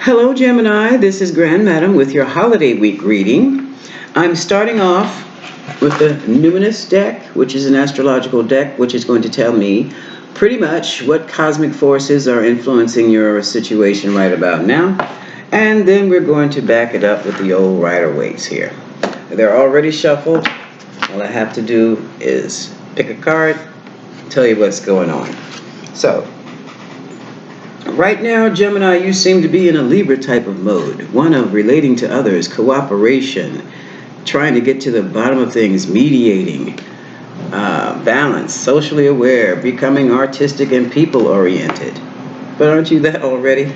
Hello, Gemini. This is Grand Madam with your holiday week reading. I'm starting off with the Numinous deck, which is an astrological deck, which is going to tell me pretty much what cosmic forces are influencing your situation right about now. And then we're going to back it up with the old Rider-Waite here. They're already shuffled. All I have to do is pick a card, tell you what's going on. So, right now, Gemini, you seem to be in a Libra type of mode, one of relating to others, cooperation, trying to get to the bottom of things, mediating, balance, socially aware, becoming artistic and people-oriented. But aren't you that already?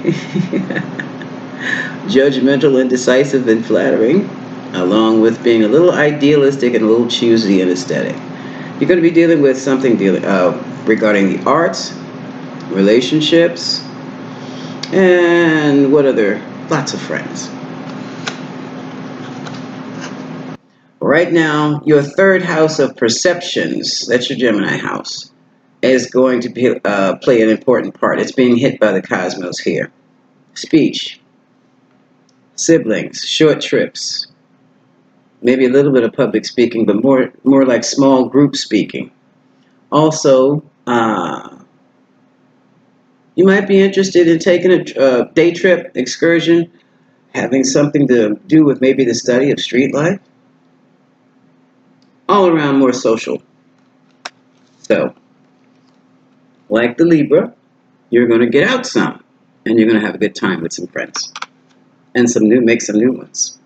Judgmental, indecisive, and flattering, along with being a little idealistic and a little choosy and aesthetic. You're going to be dealing with something regarding the arts, relationships, and what other? Lots of friends. Right now, your third house of perceptions, that's your Gemini house, is going to play an important part. It's being hit by the cosmos here. Speech, siblings, short trips, maybe a little bit of public speaking, but more like small group speaking. Also, you might be interested in taking a day trip, excursion, having something to do with maybe the study of street life. All around more social. So, like the Libra, you're going to get out some, and you're going to have a good time with some friends, and make some new ones.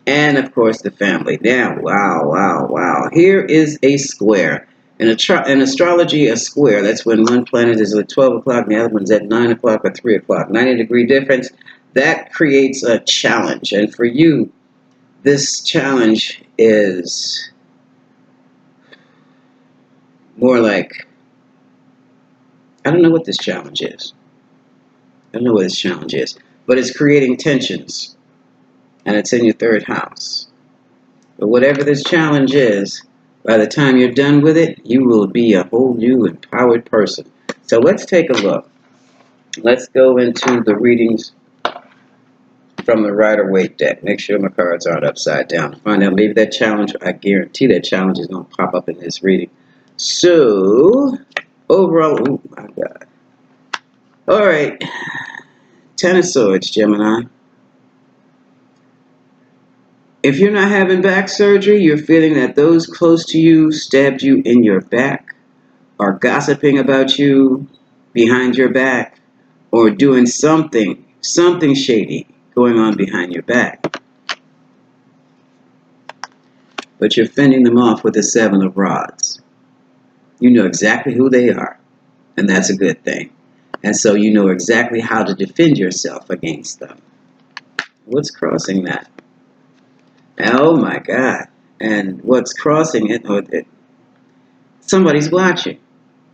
And of course, the family. Now, wow. Here is a square. In astrology, a square, that's when one planet is at 12 o'clock and the other one's at 9 o'clock or 3 o'clock. 90-degree difference. That creates a challenge. And for you, this challenge is more like, I don't know what this challenge is. I don't know what this challenge is. But it's creating tensions. And it's in your third house. But whatever this challenge is, by the time you're done with it, you will be a whole new empowered person. So let's take a look. Let's go into the readings from the Rider-Waite deck. Make sure my cards aren't upside down. Find out maybe that challenge, I guarantee that challenge is going to pop up in this reading. So, overall, oh my God. All right. Ten of Swords, Gemini. If you're not having back surgery, you're feeling that those close to you stabbed you in your back, are gossiping about you behind your back, or doing something shady going on behind your back. But you're fending them off with the Seven of Rods. You know exactly who they are, and that's a good thing. And so you know exactly how to defend yourself against them. What's crossing that? Oh my God. And what's crossing it, somebody's watching.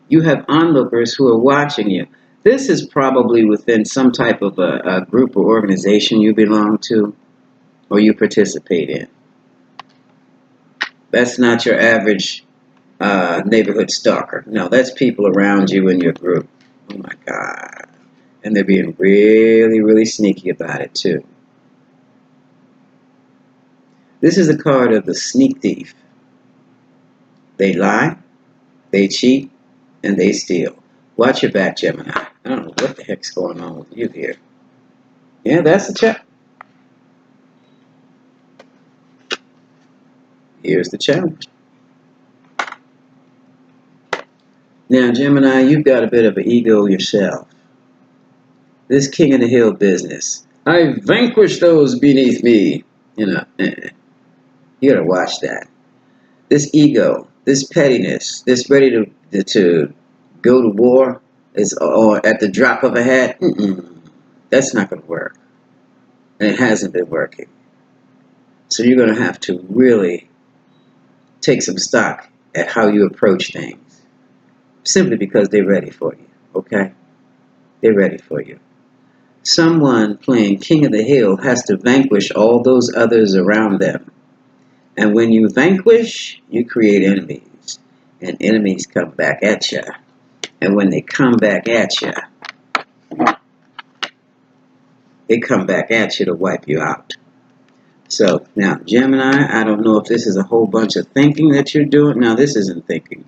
You have onlookers who are watching you. This is probably within some type of a group or organization you belong to or you participate in. That's not your average neighborhood stalker. No, that's people around you in your group. Oh my God. And they're being really, really sneaky about it too. This is a card of the sneak thief. They lie, they cheat, and they steal. Watch your back, Gemini. I don't know what the heck's going on with you here. Yeah, that's the check. Here's the challenge. Now, Gemini, you've got a bit of an ego yourself. This king of the hill business. I vanquish those beneath me. You gotta watch that. This ego, this pettiness, this ready to go to war is or at the drop of a hat. That's not gonna work. And it hasn't been working. So you're gonna have to really take some stock at how you approach things. Simply because they're ready for you, okay? They're ready for you. Someone playing King of the Hill has to vanquish all those others around them. And when you vanquish, you create enemies. And enemies come back at you. And when they come back at you, they come back at you to wipe you out. So now, Gemini, I don't know if this is a whole bunch of thinking that you're doing. Now, this isn't thinking.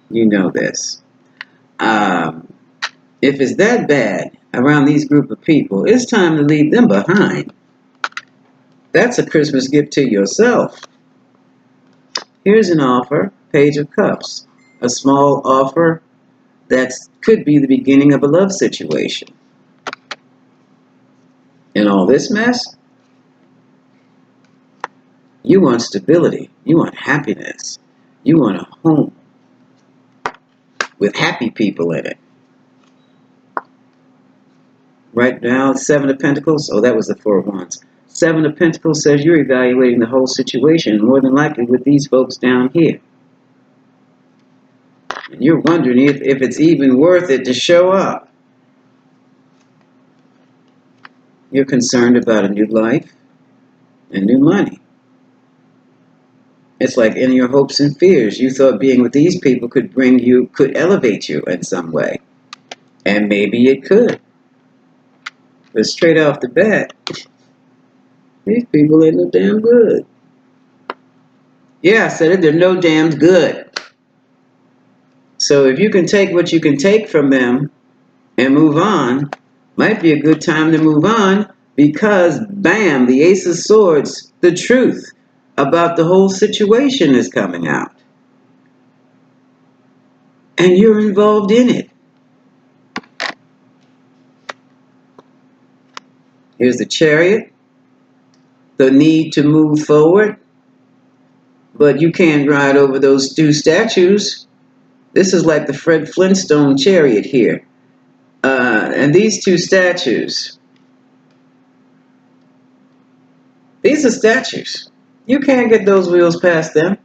You know this. If it's that bad around these group of people, it's time to leave them behind. That's a Christmas gift to yourself. Here's an offer, Page of Cups. A small offer that could be the beginning of a love situation. In all this mess, you want stability. You want happiness. You want a home with happy people in it. Right now, Seven of Pentacles. Oh, that was the Four of Wands. Seven of Pentacles says you're evaluating the whole situation, more than likely with these folks down here. And you're wondering if it's even worth it to show up. You're concerned about a new life and new money. It's like in your hopes and fears, you thought being with these people could elevate you in some way. And maybe it could. But straight off the bat, these people ain't no damn good. Yeah, I said it, they're no damn good. So if you can take what you can take from them and move on, might be a good time to move on because, bam, the Ace of Swords, the truth about the whole situation is coming out. And you're involved in it. Here's the Chariot, the need to move forward, but you can't ride over those two statues. This is like the Fred Flintstone Chariot here. And these two statues, these are statues. You can't get those wheels past them.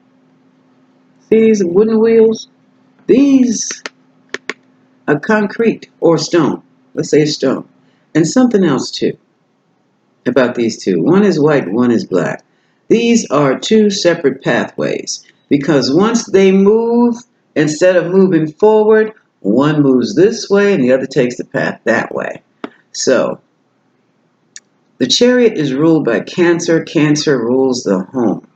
See these wooden wheels? These are concrete or stone. Let's say stone. And something else too about these two. One is white, one is black. These are two separate pathways because once they move, instead of moving forward, one moves this way and the other takes the path that way. So, the Chariot is ruled by Cancer. Cancer rules the home.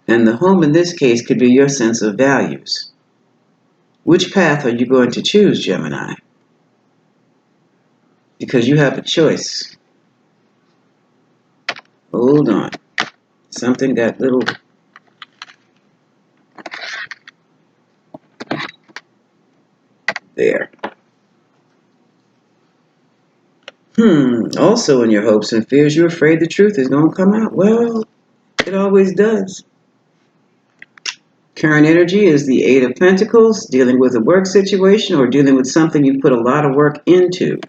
And the home in this case could be your sense of values. Which path are you going to choose, Gemini? Because you have a choice. Hold on. Something got little... There. Also in your hopes and fears, you're afraid the truth is going to come out. Well, it always does. Current energy is the Eight of Pentacles, dealing with a work situation or dealing with something you put a lot of work into.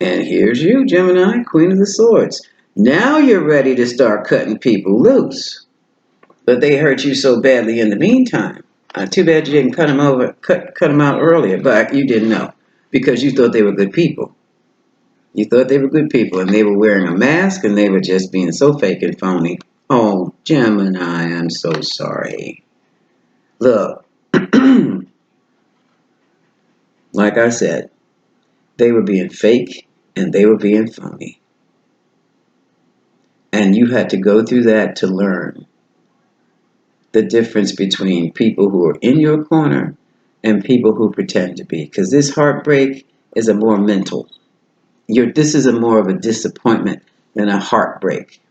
And here's you, Gemini, Queen of the Swords. Now you're ready to start cutting people loose. But they hurt you so badly in the meantime. Too bad you didn't cut them out earlier, but you didn't know. Because you thought they were good people. You thought they were good people, and they were wearing a mask, and they were just being so fake and phony. Oh, Gemini, I'm so sorry. Look, like I said, they were being fake, and they were being phony. And you had to go through that to learn the difference between people who are in your corner and people who pretend to be. Because this heartbreak is a more mental. This is a more of a disappointment than a heartbreak.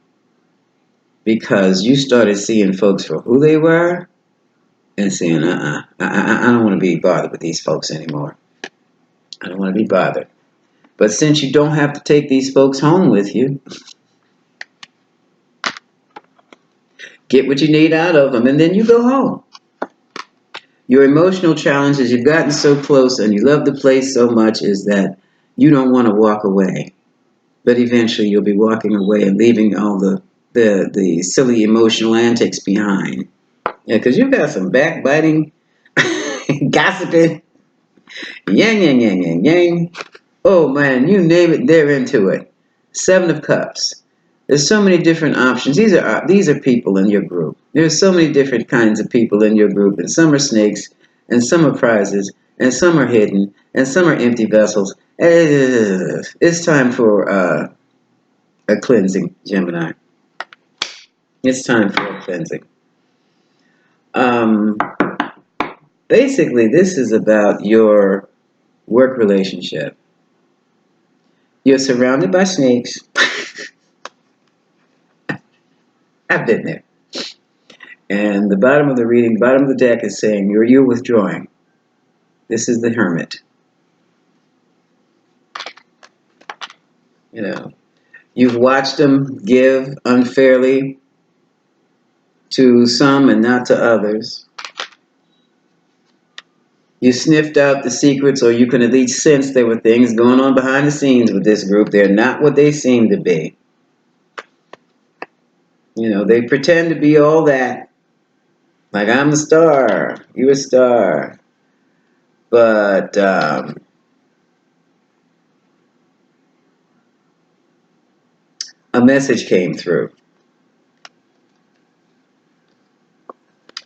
Because you started seeing folks for who they were and saying, I don't want to be bothered with these folks anymore. I don't want to be bothered. But since you don't have to take these folks home with you, get what you need out of them and then you go home. Your emotional challenge is you've gotten so close and you love the place so much is that you don't want to walk away. But eventually you'll be walking away and leaving all the silly emotional antics behind. Yeah, because you've got some backbiting, gossiping, yang. Oh man, you name it, they're into it. Seven of Cups. There's so many different options. These are people in your group. There's so many different kinds of people in your group, and some are snakes, and some are prizes, and some are hidden, and some are empty vessels. It's time for a cleansing, Gemini. It's time for a cleansing. Um, Basically, this is about your work relationship. You're surrounded by snakes. I've been there. And the bottom of the reading, bottom of the deck is saying you're withdrawing. This is the hermit. You know, you've watched them give unfairly to some and not to others. You sniffed out the secrets, or you can at least sense there were things going on behind the scenes with this group. They're not what they seem to be. You know, they pretend to be all that. Like, I'm a star, you're a star. But a message came through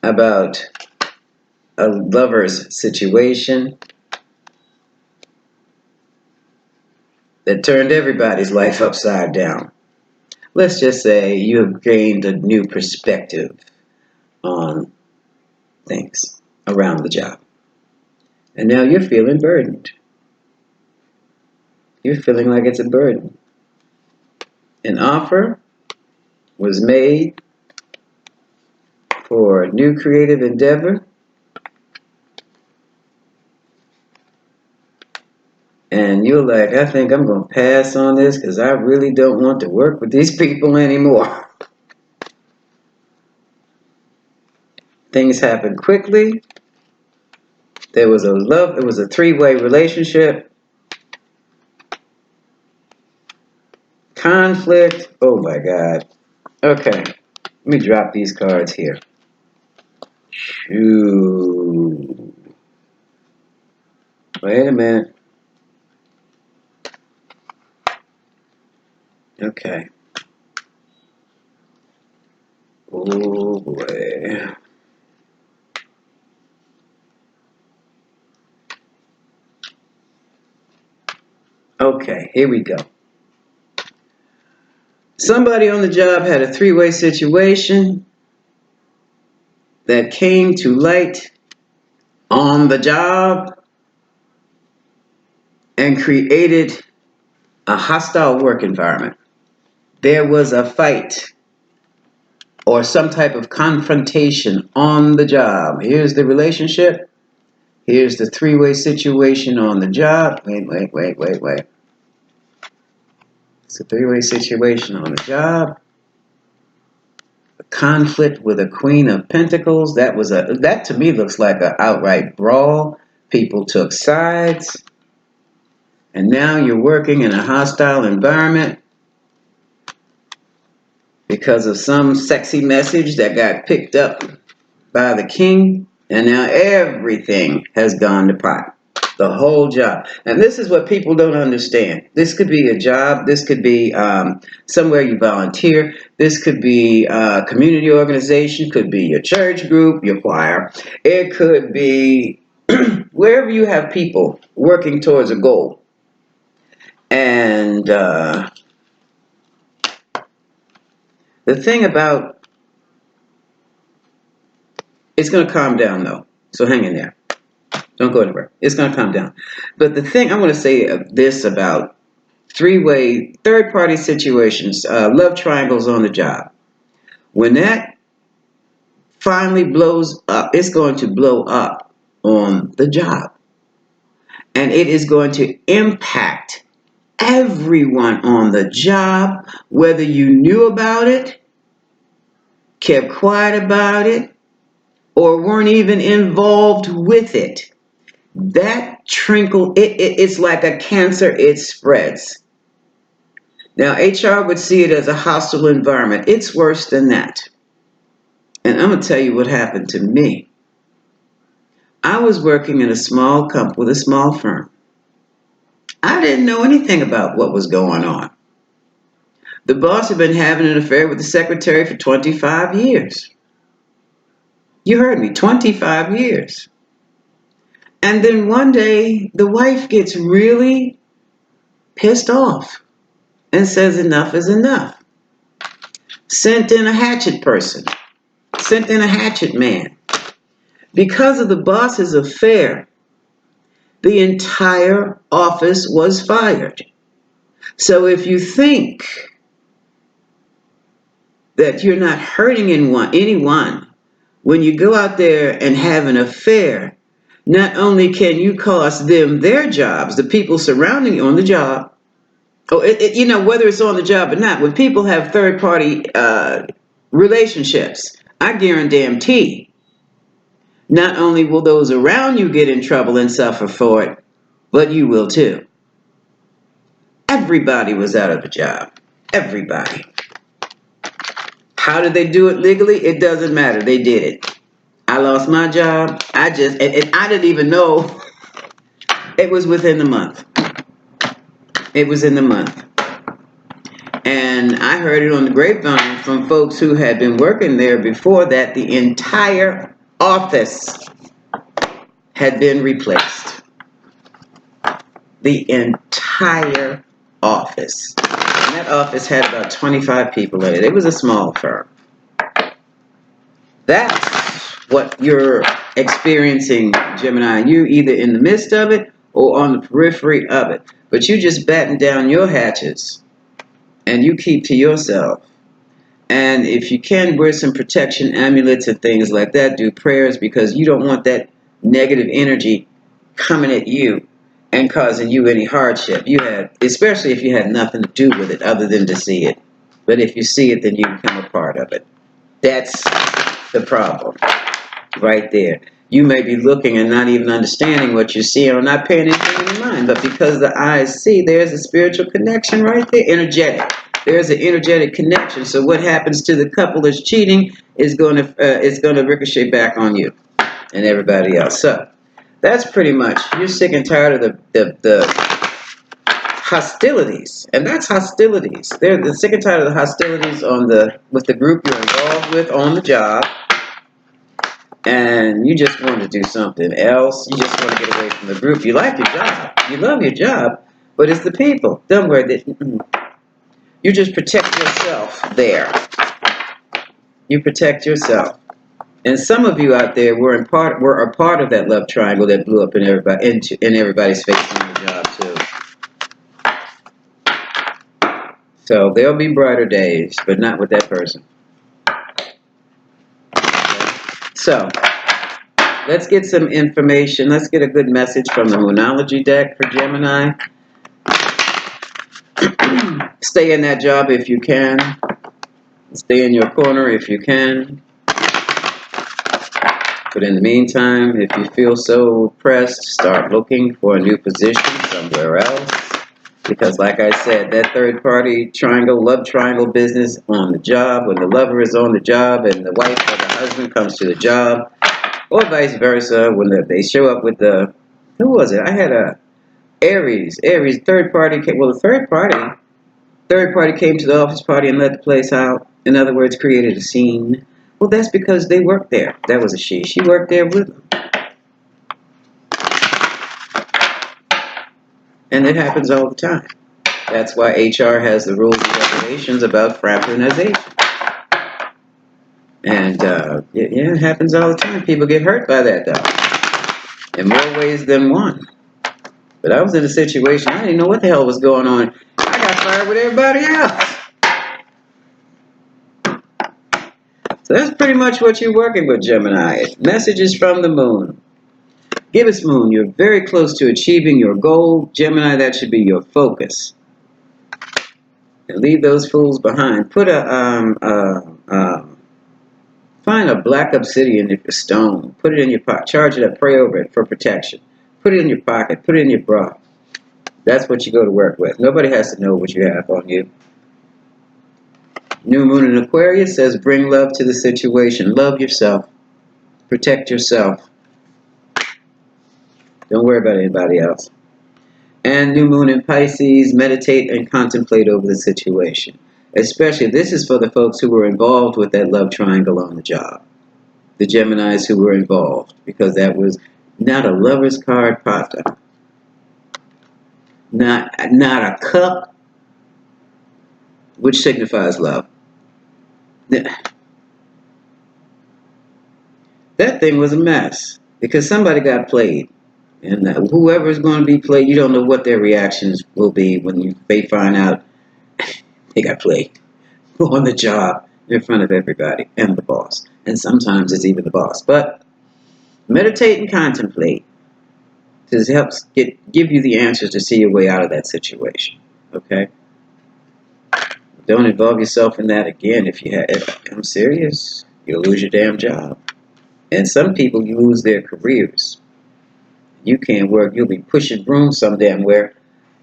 about a lover's situation that turned everybody's life upside down. Let's just say you have gained a new perspective on things around the job. And now you're feeling burdened. You're feeling like it's a burden. An offer was made for a new creative endeavor, and you're like, I think I'm going to pass on this because I really don't want to work with these people anymore. Things happen quickly. It was a three-way relationship. Conflict. Oh my God. Okay. Let me drop these cards here. Shoo. Wait a minute. Okay. Oh boy. Okay, here we go. Somebody on the job had a three-way situation that came to light on the job and created a hostile work environment. There was a fight or some type of confrontation on the job. Here's the relationship. Here's the three-way situation on the job. Wait. It's a three-way situation on the job. A conflict with a Queen of Pentacles. That to me looks like an outright brawl. People took sides. And now you're working in a hostile environment because of some sexy message that got picked up by the king, and now everything has gone to pot. The whole job. And this is what people don't understand. This could be a job. This could be somewhere you volunteer. This could be a community organization. Could be your church group, your choir. It could be wherever you have people working towards a goal. And the thing about, it's going to calm down though. So hang in there. Don't go anywhere. It's going to calm down. But the thing I want to say this about three-way, third-party situations, love triangles on the job. When that finally blows up, it's going to blow up on the job. And it is going to impact everyone on the job, whether you knew about it, kept quiet about it, or weren't even involved with it. That trickle, it's like a cancer, it spreads. Now, HR would see it as a hostile environment. It's worse than that. And I'm going to tell you what happened to me. I was working in a small company with a small firm. I didn't know anything about what was going on. The boss had been having an affair with the secretary for 25 years. You heard me, 25 years. And then one day, the wife gets really pissed off and says enough is enough. Sent in a hatchet person, sent in a hatchet man. Because of the boss's affair, the entire office was fired. So if you think that you're not hurting anyone when you go out there and have an affair, not only can you cost them their jobs, the people surrounding you on the job, whether it's on the job or not, when people have third party relationships, I guarantee not only will those around you get in trouble and suffer for it, but you will too. Everybody was out of a job. Everybody. How did they do it legally? It doesn't matter. They did it. I lost my job. I didn't even know it was within the month. It was in the month. And I heard it on the grapevine from folks who had been working there before that the entire office had been replaced. The entire office. And that office had about 25 people in it. It was a small firm. That's what you're experiencing, Gemini. You're either in the midst of it or on the periphery of it. But you just batten down your hatches and you keep to yourself. And if you can, wear some protection amulets and things like that. Do prayers because you don't want that negative energy coming at you and causing you any hardship. Especially if you had nothing to do with it other than to see it. But if you see it, then you become a part of it. That's the problem right there. You may be looking and not even understanding what you see or not paying anything in mind, but because the eyes see, there's a spiritual connection right there, energetic. There's an energetic connection. So what happens to the couple that's cheating is going to ricochet back on you and everybody else. So that's pretty much, you're sick and tired of the hostilities, and that's hostilities. They're sick and tired of the hostilities with the group you're involved with on the job, and you just want to do something else. You just want to get away from the group. You like your job, you love your job, but it's the people. Don't worry, you just protect yourself there. You protect yourself. And some of you out there were a part of that love triangle that blew up in everybody's face on the job too. So there'll be brighter days, but not with that person. Okay. So let's get some information. Let's get a good message from the Moonology deck for Gemini. Stay in that job if you can. Stay in your corner if you can. But in the meantime, if you feel so pressed, start looking for a new position somewhere else. Because like I said, that third party love triangle business on the job, when the lover is on the job and the wife or the husband comes to the job, or vice versa, when they show up with who was it? I had a Aries, third party came, well the third party came to the office party and let the place out. In other words, created a scene. Well, that's because they worked there. That was a she. She worked there with them. And it happens all the time. That's why HR has the rules and regulations about fraternization. And it happens all the time. People get hurt by that, though. In more ways than one. But I was in a situation, I didn't know what the hell was going on. I got fired with everybody else. So that's pretty much what you're working with, Gemini. Messages from the moon. Give us, moon, you're very close to achieving your goal. Gemini, that should be your focus. And leave those fools behind. Put find a black obsidian if a stone. Put it in your pocket. Charge it up. Pray over it for protection. Put it in your pocket. Put it in your bra. That's what you go to work with. Nobody has to know what you have on you. New moon in Aquarius says bring love to the situation. Love yourself. Protect yourself. Don't worry about anybody else. And new moon in Pisces, meditate and contemplate over the situation. Especially, this is for the folks who were involved with that love triangle on the job. The Geminis who were involved. Because that was, Not a lover's card popped up. Not a cup, which signifies love. That thing was a mess because somebody got played. And whoever is going to be played, you don't know what their reactions will be when they find out they got played on the job in front of everybody and the boss. And sometimes it's even the boss. But meditate and contemplate. This helps give you the answers to see your way out of that situation. Okay? Don't involve yourself in that again. If I'm serious, you'll lose your damn job. And some people you lose their careers. You can't work. You'll be pushing brooms some damn where.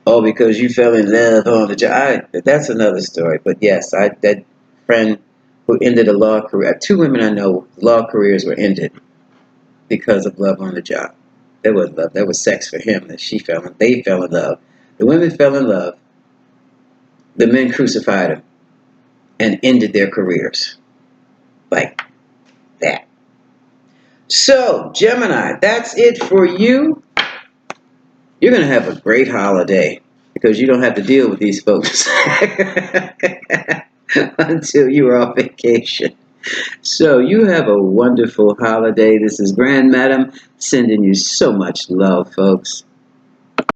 Oh, because you fell in love on the job. That's another story. But yes, that friend who ended a law career. Two women I know, law careers were ended because of love on the job. That was love. That was sex for him. That they fell in love. The women fell in love. The men crucified him and ended their careers like that. So, Gemini, that's it for you. You're going to have a great holiday because you don't have to deal with these folks until you're on vacation. So, you have a wonderful holiday. This is Grand Madam sending you so much love, folks.